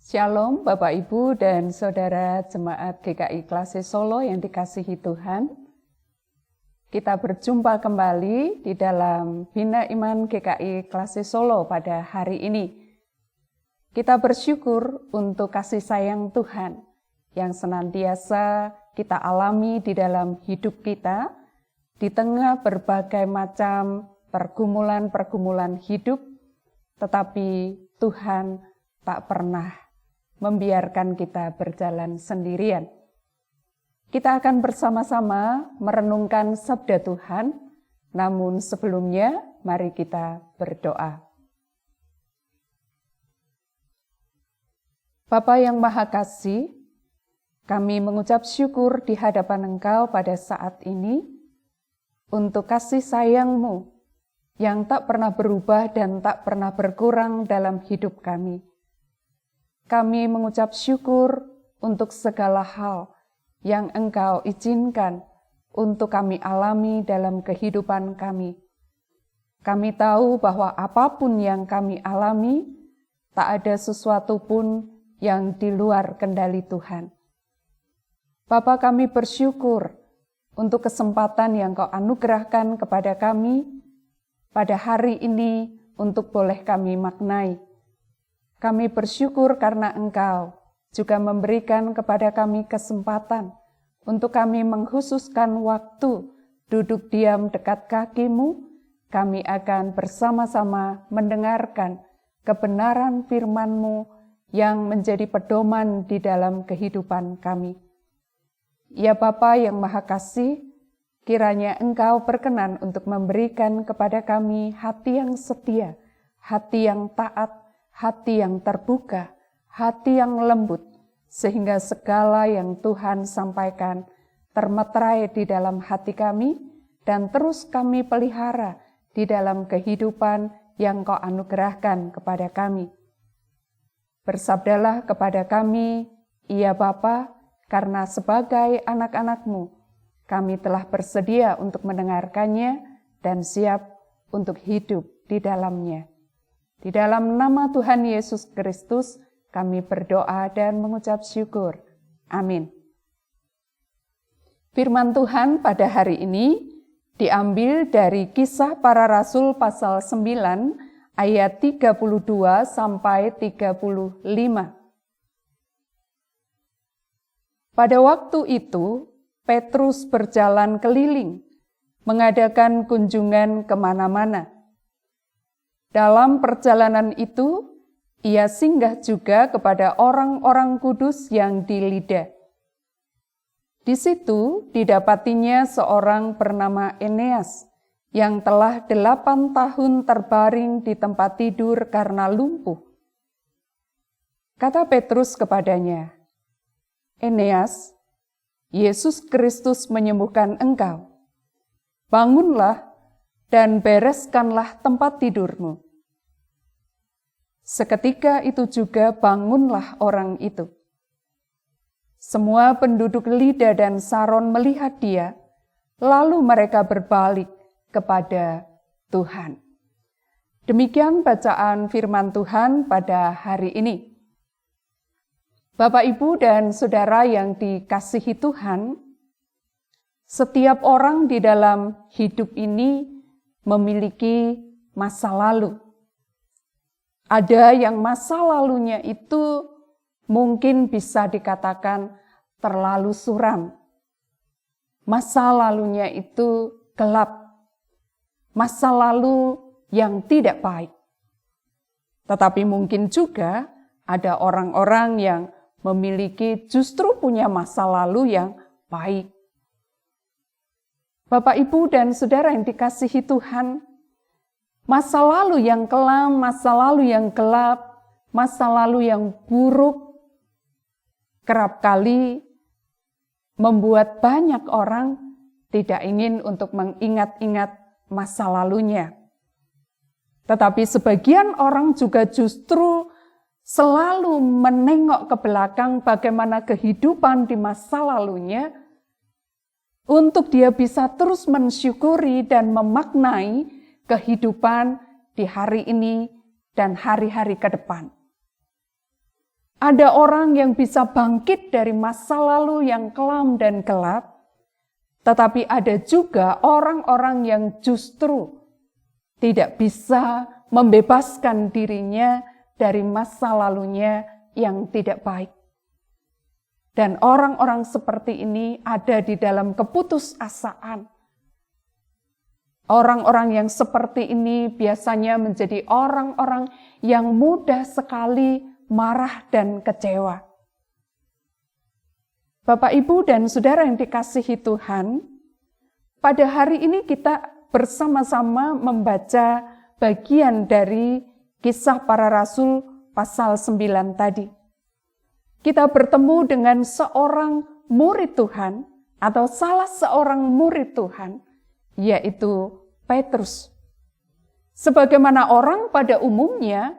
Shalom Bapak Ibu dan Saudara Jemaat GKI Klase Solo yang dikasihi Tuhan. Kita berjumpa kembali di dalam Bina Iman GKI Klase Solo pada hari ini. Kita bersyukur untuk kasih sayang Tuhan yang senantiasa kita alami di dalam hidup kita, di tengah berbagai macam pergumulan-pergumulan hidup, tetapi Tuhan tak pernah membiarkan kita berjalan sendirian. Kita akan bersama-sama merenungkan sabda Tuhan, namun sebelumnya mari kita berdoa. Bapa yang Maha Kasih, kami mengucap syukur di hadapan Engkau pada saat ini untuk kasih sayang-Mu yang tak pernah berubah dan tak pernah berkurang dalam hidup kami. Kami mengucap syukur untuk segala hal yang Engkau izinkan untuk kami alami dalam kehidupan kami. Kami tahu bahwa apapun yang kami alami, tak ada sesuatu pun yang di luar kendali Tuhan. Bapa, kami bersyukur untuk kesempatan yang Kau anugerahkan kepada kami pada hari ini untuk boleh kami maknai. Kami bersyukur karena Engkau juga memberikan kepada kami kesempatan untuk kami mengkhususkan waktu duduk diam dekat kaki-Mu. Kami akan bersama-sama mendengarkan kebenaran firman-Mu yang menjadi pedoman di dalam kehidupan kami. Ya Bapa yang Maha Kasih, kiranya Engkau berkenan untuk memberikan kepada kami hati yang setia, hati yang taat, hati yang terbuka, hati yang lembut, sehingga segala yang Tuhan sampaikan termeterai di dalam hati kami dan terus kami pelihara di dalam kehidupan yang Kau anugerahkan kepada kami. Bersabdalah kepada kami, ya Bapa, karena sebagai anak-anak-Mu, kami telah bersedia untuk mendengarkannya dan siap untuk hidup di dalamnya. Di dalam nama Tuhan Yesus Kristus, kami berdoa dan mengucap syukur. Amin. Firman Tuhan pada hari ini diambil dari Kisah Para Rasul pasal 9 ayat 32 sampai 35. Pada waktu itu, Petrus berjalan keliling, mengadakan kunjungan kemana-mana. Dalam perjalanan itu, ia singgah juga kepada orang-orang kudus yang di Lida. Di situ didapatinya seorang bernama Eneas, yang telah 8 tahun terbaring di tempat tidur karena lumpuh. Kata Petrus kepadanya, Eneas, Yesus Kristus menyembuhkan engkau. Bangunlah dan bereskanlah tempat tidurmu. Seketika itu juga bangunlah orang itu. Semua penduduk Lida dan Saron melihat dia, lalu mereka berbalik kepada Tuhan. Demikian bacaan firman Tuhan pada hari ini. Bapak, Ibu, dan Saudara yang dikasihi Tuhan, setiap orang di dalam hidup ini memiliki masa lalu. Ada yang masa lalunya itu mungkin bisa dikatakan terlalu suram. Masa lalunya itu gelap. Masa lalu yang tidak baik. Tetapi mungkin juga ada orang-orang yang memiliki justru punya masa lalu yang baik. Bapak, Ibu, dan Saudara yang dikasihi Tuhan, masa lalu yang kelam, masa lalu yang gelap, masa lalu yang buruk, kerap kali membuat banyak orang tidak ingin untuk mengingat-ingat masa lalunya. Tetapi sebagian orang juga justru selalu menengok ke belakang bagaimana kehidupan di masa lalunya, untuk dia bisa terus mensyukuri dan memaknai kehidupan di hari ini dan hari-hari ke depan. Ada orang yang bisa bangkit dari masa lalu yang kelam dan gelap, tetapi ada juga orang-orang yang justru tidak bisa membebaskan dirinya dari masa lalunya yang tidak baik. Dan orang-orang seperti ini ada di dalam keputusasaan. Orang-orang yang seperti ini biasanya menjadi orang-orang yang mudah sekali marah dan kecewa. Bapak, Ibu, dan Saudara yang dikasihi Tuhan, pada hari ini kita bersama-sama membaca bagian dari Kisah Para Rasul pasal 9 tadi. Kita bertemu dengan seorang murid Tuhan atau salah seorang murid Tuhan, yaitu Petrus. Sebagaimana orang pada umumnya,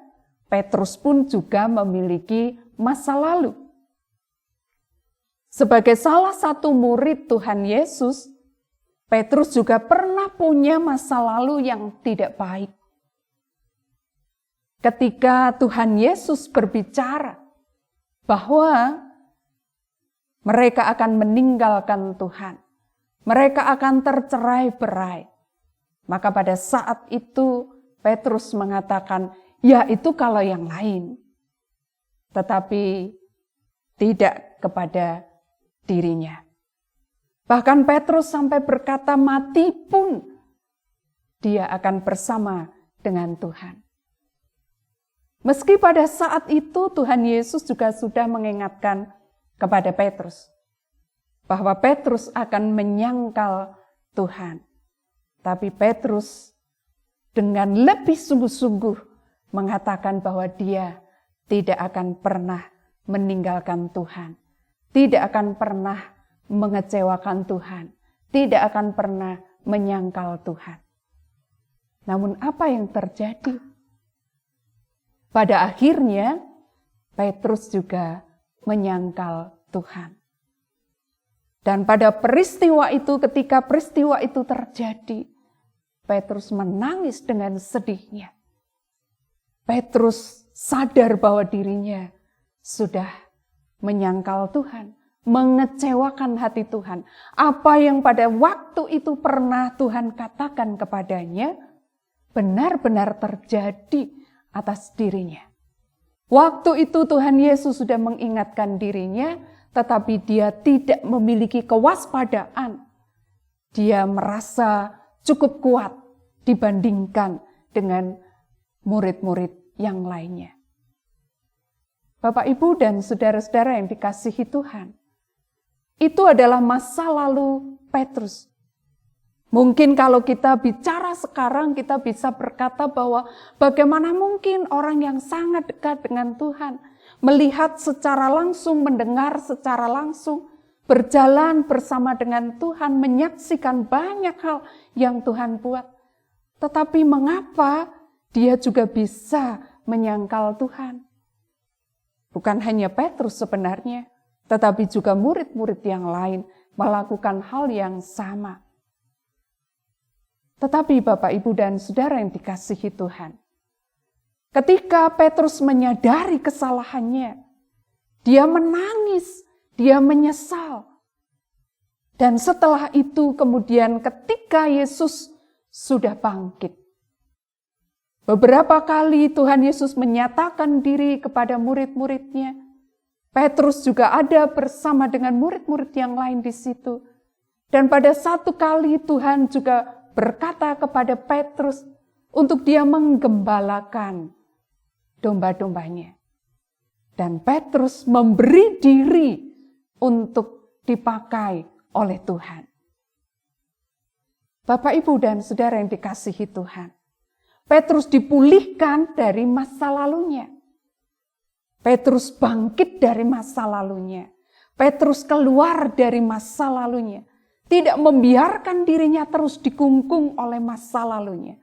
Petrus pun juga memiliki masa lalu. Sebagai salah satu murid Tuhan Yesus, Petrus juga pernah punya masa lalu yang tidak baik. Ketika Tuhan Yesus berbicara bahwa mereka akan meninggalkan Tuhan, mereka akan tercerai-berai, maka pada saat itu Petrus mengatakan, ya itu kalau yang lain, tetapi tidak kepada dirinya. Bahkan Petrus sampai berkata, mati pun dia akan bersama dengan Tuhan. Meski pada saat itu Tuhan Yesus juga sudah mengingatkan kepada Petrus bahwa Petrus akan menyangkal Tuhan. Tapi Petrus dengan lebih sungguh-sungguh mengatakan bahwa dia tidak akan pernah meninggalkan Tuhan, tidak akan pernah mengecewakan Tuhan, tidak akan pernah menyangkal Tuhan. Namun apa yang terjadi? Pada akhirnya Petrus juga menyangkal Tuhan. Dan pada peristiwa itu, ketika peristiwa itu terjadi, Petrus menangis dengan sedihnya. Petrus sadar bahwa dirinya sudah menyangkal Tuhan, mengecewakan hati Tuhan. Apa yang pada waktu itu pernah Tuhan katakan kepadanya, benar-benar terjadi atas dirinya. Waktu itu Tuhan Yesus sudah mengingatkan dirinya, tetapi dia tidak memiliki kewaspadaan. Dia merasa cukup kuat dibandingkan dengan murid-murid yang lainnya. Bapak, Ibu, dan saudara-saudara yang dikasihi Tuhan, itu adalah masa lalu Petrus. Mungkin kalau kita bicara sekarang, kita bisa berkata bahwa bagaimana mungkin orang yang sangat dekat dengan Tuhan, melihat secara langsung, mendengar secara langsung, berjalan bersama dengan Tuhan, menyaksikan banyak hal yang Tuhan buat. Tetapi mengapa dia juga bisa menyangkal Tuhan? Bukan hanya Petrus sebenarnya, tetapi juga murid-murid yang lain melakukan hal yang sama. Tetapi Bapak, Ibu, dan Saudara yang dikasihi Tuhan, ketika Petrus menyadari kesalahannya, dia menangis, dia menyesal. Dan setelah itu kemudian ketika Yesus sudah bangkit, beberapa kali Tuhan Yesus menyatakan diri kepada murid-muridnya. Petrus juga ada bersama dengan murid-murid yang lain di situ. Dan pada satu kali Tuhan juga berkata kepada Petrus untuk dia menggembalakan domba-dombanya. Dan Petrus memberi diri untuk dipakai oleh Tuhan. Bapak, Ibu, dan Saudara yang dikasihi Tuhan, Petrus dipulihkan dari masa lalunya. Petrus bangkit dari masa lalunya. Petrus keluar dari masa lalunya. Tidak membiarkan dirinya terus dikungkung oleh masa lalunya.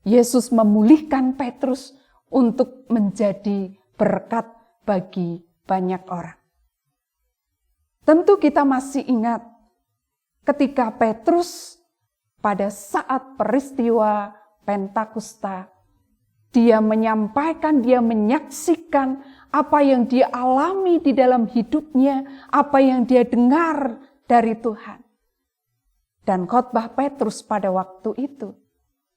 Yesus memulihkan Petrus untuk menjadi berkat bagi banyak orang. Tentu kita masih ingat ketika Petrus pada saat peristiwa Pentakosta, Dia menyampaikan, dia menyaksikan apa yang dia alami di dalam hidupnya, apa yang dia dengar dari Tuhan. Dan khotbah Petrus pada waktu itu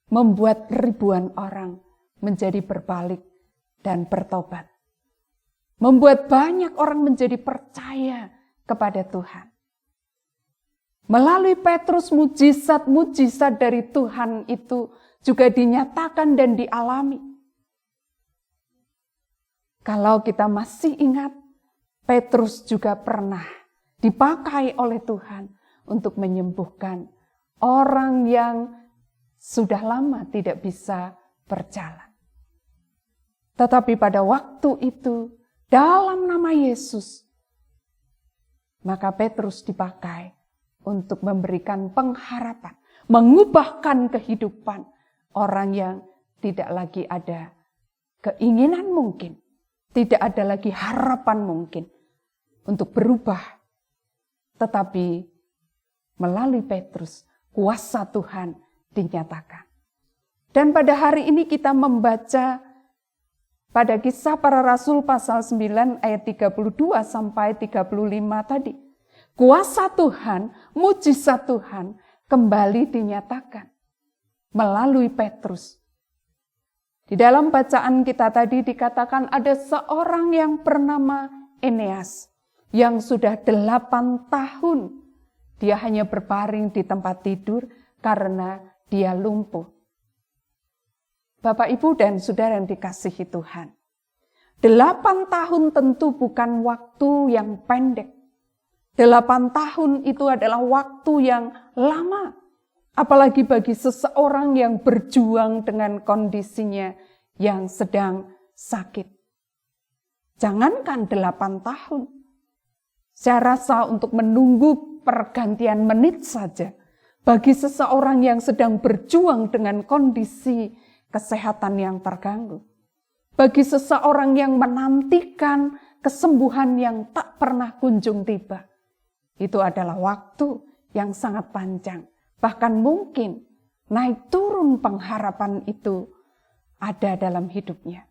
membuat ribuan orang menjadi berbalik dan bertobat. Membuat banyak orang menjadi percaya kepada Tuhan. Melalui Petrus, mujizat-mujizat dari Tuhan itu juga dinyatakan dan dialami. Kalau kita masih ingat, Petrus juga pernah dipakai oleh Tuhan untuk menyembuhkan orang yang sudah lama tidak bisa berjalan. Tetapi pada waktu itu, dalam nama Yesus, maka Petrus dipakai untuk memberikan pengharapan, mengubahkan kehidupan orang yang tidak lagi ada keinginan mungkin, tidak ada lagi harapan mungkin untuk berubah. Tetapi melalui Petrus, kuasa Tuhan dinyatakan. Dan pada hari ini kita membaca pada Kisah Para Rasul pasal 9 ayat 32 sampai 35 tadi. Kuasa Tuhan, mujizat Tuhan kembali dinyatakan melalui Petrus. Di dalam bacaan kita tadi dikatakan ada seorang yang bernama Eneas yang sudah 8 tahun dia hanya berbaring di tempat tidur karena dia lumpuh. Bapak, Ibu, dan Saudara yang dikasihi Tuhan. 8 tahun tentu bukan waktu yang pendek. 8 tahun itu adalah waktu yang lama. Apalagi bagi seseorang yang berjuang dengan kondisinya yang sedang sakit. Jangankan 8 tahun. Saya rasa untuk menunggu pergantian menit saja. Bagi seseorang yang sedang berjuang dengan kondisi kesehatan yang terganggu. Bagi seseorang yang menantikan kesembuhan yang tak pernah kunjung tiba. Itu adalah waktu yang sangat panjang. Bahkan mungkin naik turun pengharapan itu ada dalam hidupnya.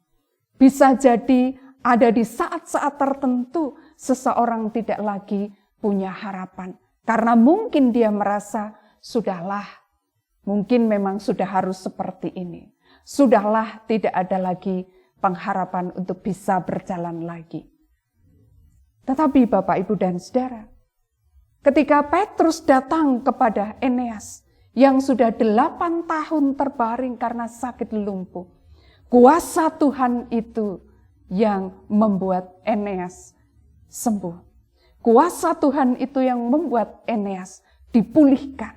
Bisa jadi ada di saat-saat tertentu seseorang tidak lagi punya harapan. Karena mungkin dia merasa, sudahlah, mungkin memang sudah harus seperti ini. Sudahlah, tidak ada lagi pengharapan untuk bisa berjalan lagi. Tetapi Bapak, Ibu, dan Saudara, ketika Petrus datang kepada Eneas yang sudah 8 tahun terbaring karena sakit lumpuh, kuasa Tuhan itu yang membuat Eneas sembuh. Kuasa Tuhan itu yang membuat Eneas dipulihkan.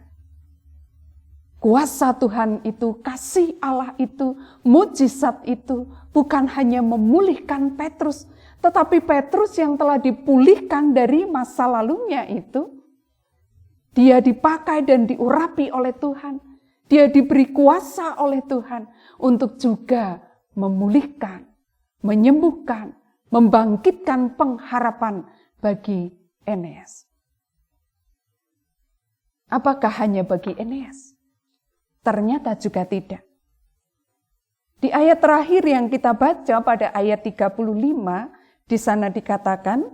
Kuasa Tuhan itu, kasih Allah itu, mujizat itu bukan hanya memulihkan Petrus, tetapi Petrus yang telah dipulihkan dari masa lalunya itu, dia dipakai dan diurapi oleh Tuhan. Dia diberi kuasa oleh Tuhan untuk juga memulihkan, menyembuhkan, membangkitkan pengharapan bagi Eneas. Apakah hanya bagi Eneas? Ternyata juga tidak. Di ayat terakhir yang kita baca pada ayat 35, di sana dikatakan,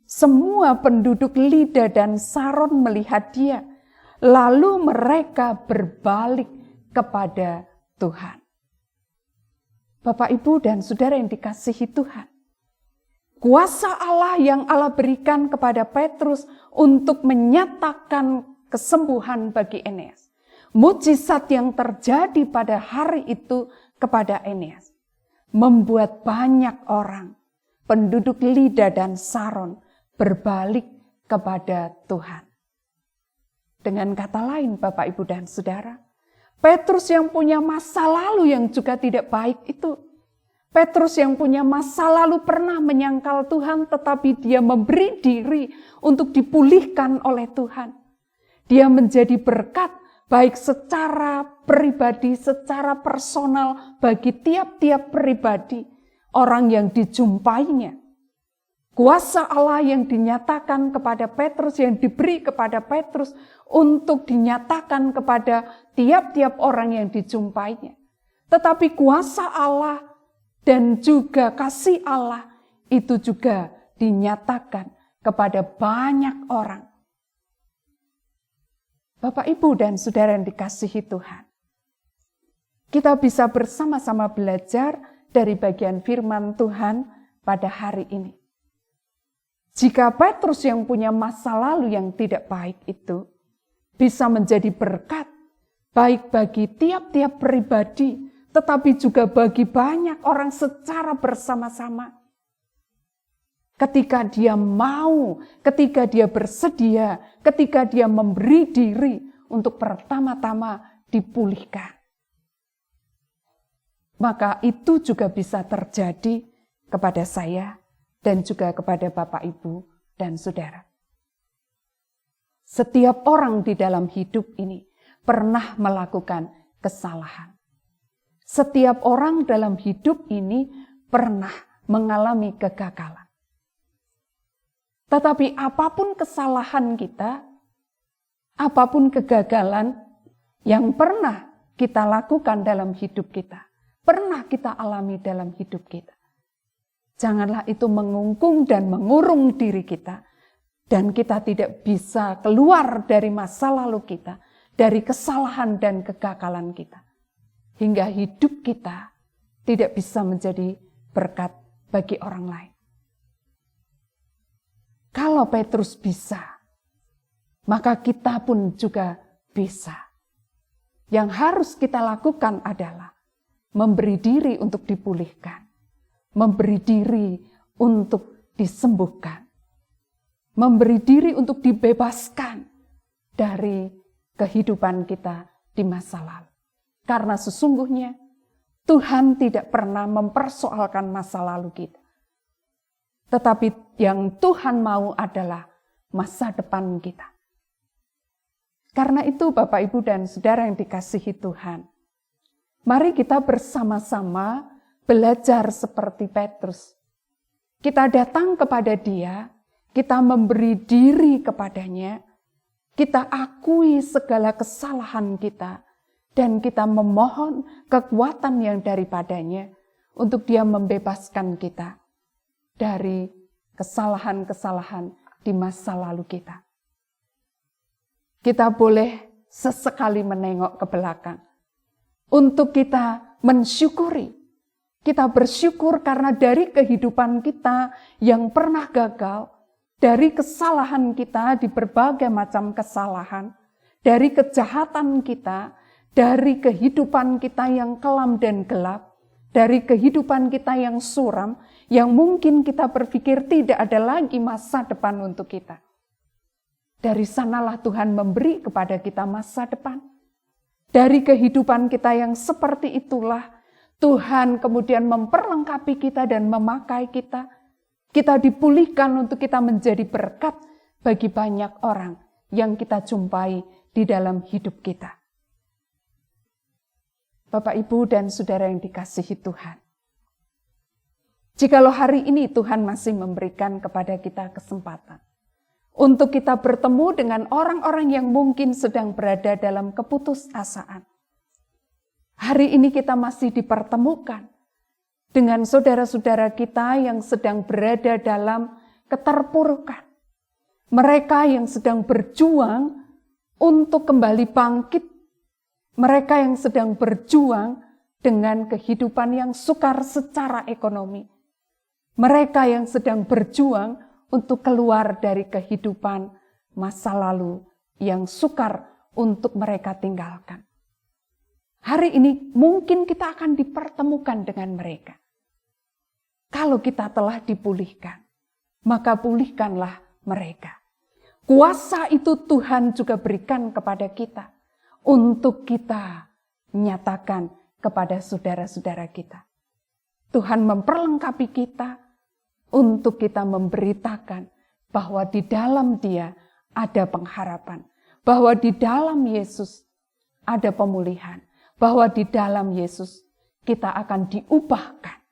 semua penduduk Lida dan Saron melihat dia, lalu mereka berbalik kepada Tuhan. Bapak, Ibu, dan Saudara yang dikasihi Tuhan, kuasa Allah yang Allah berikan kepada Petrus untuk menyatakan kesembuhan bagi Eneas. Mujizat yang terjadi pada hari itu kepada Eneas membuat banyak orang, penduduk Lida dan Saron, berbalik kepada Tuhan. Dengan kata lain, Bapak, Ibu, dan Saudara, Petrus yang punya masa lalu yang juga tidak baik itu, Petrus yang punya masa lalu pernah menyangkal Tuhan, tetapi dia memberi diri untuk dipulihkan oleh Tuhan. Dia menjadi berkat baik secara pribadi, secara personal bagi tiap-tiap pribadi orang yang dijumpainya. Kuasa Allah yang dinyatakan kepada Petrus, yang diberi kepada Petrus untuk dinyatakan kepada tiap-tiap orang yang dijumpainya. tetapi kuasa Allah dan juga kasih Allah itu juga dinyatakan kepada banyak orang. Bapak, Ibu, dan saudara yang dikasihi Tuhan, kita bisa bersama-sama belajar dari bagian firman Tuhan pada hari ini. Jika Petrus yang punya masa lalu yang tidak baik itu bisa menjadi berkat, baik bagi tiap-tiap pribadi, tetapi juga bagi banyak orang secara bersama-sama. Ketika dia mau, ketika dia bersedia, ketika dia memberi diri untuk pertama-tama dipulihkan. Maka itu juga bisa terjadi kepada saya dan juga kepada Bapak, Ibu, dan saudara. Setiap orang di dalam hidup ini pernah melakukan kesalahan. Setiap orang dalam hidup ini pernah mengalami kegagalan. Tetapi apapun kesalahan kita, apapun kegagalan yang pernah kita lakukan dalam hidup kita, pernah kita alami dalam hidup kita, janganlah itu mengungkung dan mengurung diri kita, dan kita tidak bisa keluar dari masa lalu kita, dari kesalahan dan kegagalan kita, hingga hidup kita tidak bisa menjadi berkat bagi orang lain. Kalau Petrus bisa, maka kita pun juga bisa. Yang harus kita lakukan adalah memberi diri untuk dipulihkan, memberi diri untuk disembuhkan, memberi diri untuk dibebaskan dari kehidupan kita di masa lalu. Karena sesungguhnya Tuhan tidak pernah mempersoalkan masa lalu kita. Tetapi yang Tuhan mau adalah masa depan kita. Karena itu Bapak, Ibu, dan saudara yang dikasihi Tuhan, mari kita bersama-sama belajar seperti Petrus. Kita datang kepada Dia, kita memberi diri kepadanya, kita akui segala kesalahan kita, dan kita memohon kekuatan yang daripadanya untuk Dia membebaskan kita dari kesalahan-kesalahan di masa lalu kita. Kita boleh sesekali menengok ke belakang untuk kita mensyukuri. Kita bersyukur karena dari kehidupan kita yang pernah gagal, dari kesalahan kita di berbagai macam kesalahan, dari kejahatan kita, dari kehidupan kita yang kelam dan gelap, dari kehidupan kita yang suram, yang mungkin kita berpikir tidak ada lagi masa depan untuk kita. Dari sanalah Tuhan memberi kepada kita masa depan. Dari kehidupan kita yang seperti itulah, Tuhan kemudian memperlengkapi kita dan memakai kita. Kita dipulihkan untuk kita menjadi berkat bagi banyak orang yang kita jumpai di dalam hidup kita. Bapak, Ibu, dan saudara yang dikasihi Tuhan. Jikalau hari ini Tuhan masih memberikan kepada kita kesempatan untuk kita bertemu dengan orang-orang yang mungkin sedang berada dalam keputusasaan. Hari ini kita masih dipertemukan dengan saudara-saudara kita yang sedang berada dalam keterpurukan. Mereka yang sedang berjuang untuk kembali bangkit. Mereka yang sedang berjuang dengan kehidupan yang sukar secara ekonomi. Mereka yang sedang berjuang untuk keluar dari kehidupan masa lalu yang sukar untuk mereka tinggalkan. Hari ini mungkin kita akan dipertemukan dengan mereka. Kalau kita telah dipulihkan, maka pulihkanlah mereka. Kuasa itu Tuhan juga berikan kepada kita untuk kita nyatakan kepada saudara-saudara kita. Tuhan memperlengkapi kita untuk kita memberitakan bahwa di dalam Dia ada pengharapan, bahwa di dalam Yesus ada pemulihan, bahwa di dalam Yesus kita akan diubahkan.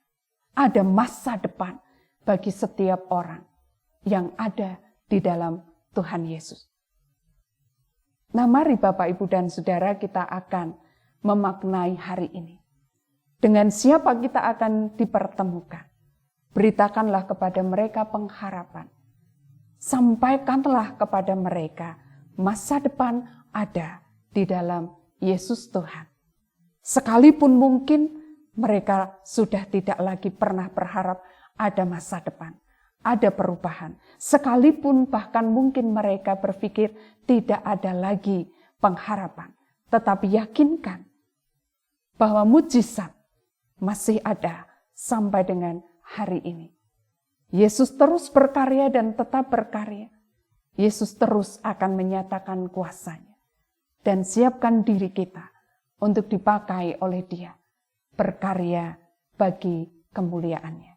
Ada masa depan bagi setiap orang yang ada di dalam Tuhan Yesus. Nah, mari Bapak, Ibu, dan saudara kita akan memaknai hari ini. Dengan siapa kita akan dipertemukan? Beritakanlah kepada mereka pengharapan. Sampaikanlah kepada mereka masa depan ada di dalam Yesus Tuhan. Sekalipun mungkin mereka sudah tidak lagi pernah berharap ada masa depan, ada perubahan. Sekalipun bahkan mungkin mereka berpikir tidak ada lagi pengharapan. Tetapi yakinkan bahwa mujizat masih ada sampai dengan hari ini. Yesus terus berkarya dan tetap berkarya. Yesus terus akan menyatakan kuasa-Nya. Dan siapkan diri kita untuk dipakai oleh Dia. Berkarya bagi kemuliaan-Nya.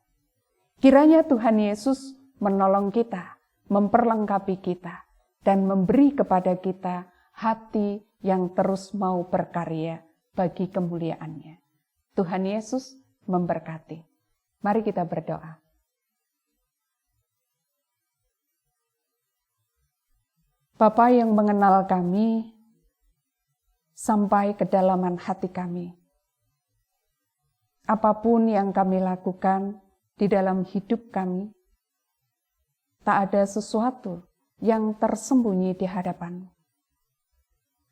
Kiranya Tuhan Yesus menolong kita, memperlengkapi kita, dan memberi kepada kita hati yang terus mau berkarya bagi kemuliaan-Nya. Tuhan Yesus memberkati. Mari kita berdoa. Bapa yang mengenal kami sampai kedalaman hati kami. Apapun yang kami lakukan di dalam hidup kami, tak ada sesuatu yang tersembunyi di hadapan-Mu.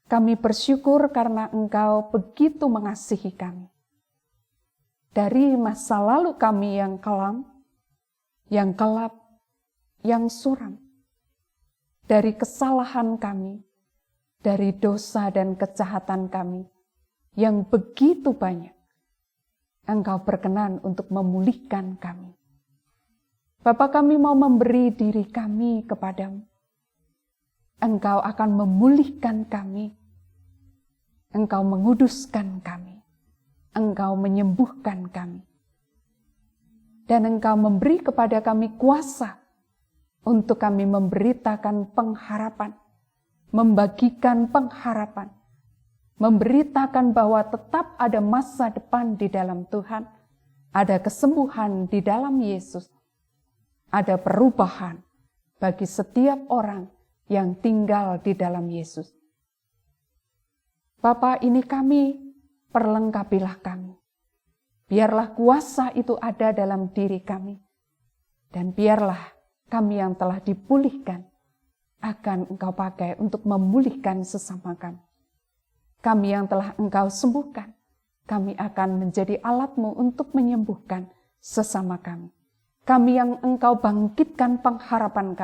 Kami bersyukur karena Engkau begitu mengasihi kami. Dari masa lalu kami yang kelam, yang gelap, yang suram. Dari kesalahan kami, dari dosa dan kejahatan kami yang begitu banyak. Engkau berkenan untuk memulihkan kami. Bapa, kami mau memberi diri kami kepadamu. Engkau akan memulihkan kami. Engkau menguduskan kami. Engkau menyembuhkan kami. Dan Engkau memberi kepada kami kuasa untuk kami memberitakan pengharapan, membagikan pengharapan, memberitakan bahwa tetap ada masa depan di dalam Tuhan, ada kesembuhan di dalam Yesus, ada perubahan bagi setiap orang yang tinggal di dalam Yesus. Bapa, ini kami, perlengkapilah kami. Biarlah kuasa itu ada dalam diri kami. Dan biarlah kami yang telah dipulihkan akan Engkau pakai untuk memulihkan sesama kami. Kami yang telah Engkau sembuhkan, kami akan menjadi alat-Mu untuk menyembuhkan sesama kami. Kami yang Engkau bangkitkan pengharapan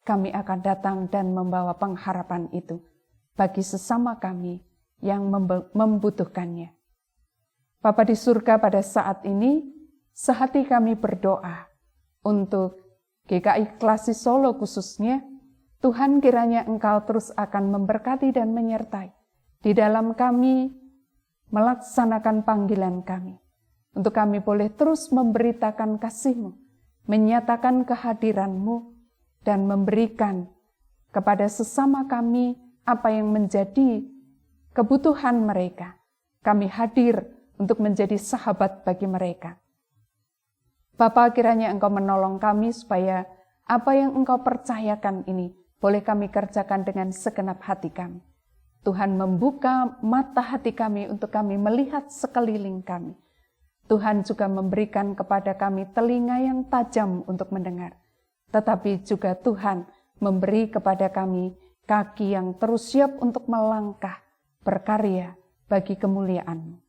kami akan datang dan membawa pengharapan itu bagi sesama kami yang membutuhkannya. Bapa di surga, pada saat ini, sehati kami berdoa untuk GKI Klasi Solo khususnya. Tuhan, kiranya Engkau terus akan memberkati dan menyertai di dalam kami melaksanakan panggilan kami. Untuk kami boleh terus memberitakan kasih-Mu, menyatakan kehadiran-Mu, dan memberikan kepada sesama kami apa yang menjadi kebutuhan mereka. Kami hadir untuk menjadi sahabat bagi mereka. Bapa, kiranya Engkau menolong kami supaya apa yang Engkau percayakan ini boleh kami kerjakan dengan segenap hati kami. Tuhan, membuka mata hati kami untuk kami melihat sekeliling kami. Tuhan juga memberikan kepada kami telinga yang tajam untuk mendengar. Tetapi juga Tuhan memberi kepada kami kaki yang terus siap untuk melangkah, berkarya bagi kemuliaan-Mu.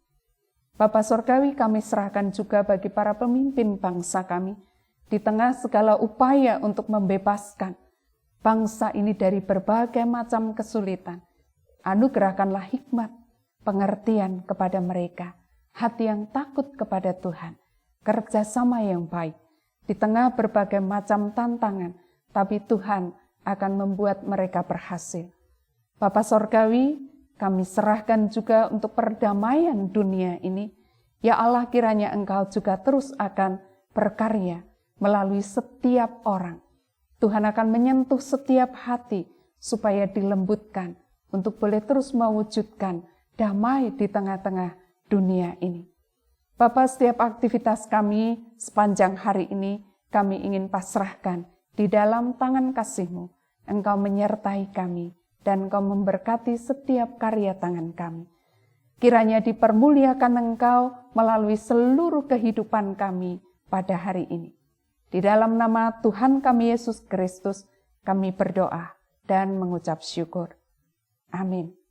Bapa Sorgawi, kami serahkan juga bagi para pemimpin bangsa kami, di tengah segala upaya untuk membebaskan bangsa ini dari berbagai macam kesulitan. Anugerahkanlah hikmat, pengertian kepada mereka, hati yang takut kepada Tuhan, kerjasama yang baik, di tengah berbagai macam tantangan, tapi Tuhan akan membuat mereka berhasil. Bapa Sorgawi, kami serahkan juga untuk perdamaian dunia ini. Ya Allah, kiranya Engkau juga terus akan berkarya melalui setiap orang. Tuhan akan menyentuh setiap hati supaya dilembutkan untuk boleh terus mewujudkan damai di tengah-tengah dunia ini. Bapa, setiap aktivitas kami sepanjang hari ini kami ingin pasrahkan di dalam tangan kasih-Mu. Engkau menyertai kami dan Engkau memberkati setiap karya tangan kami. Kiranya dipermuliakan Engkau melalui seluruh kehidupan kami pada hari ini. Di dalam nama Tuhan kami Yesus Kristus, kami berdoa dan mengucap syukur. Amin.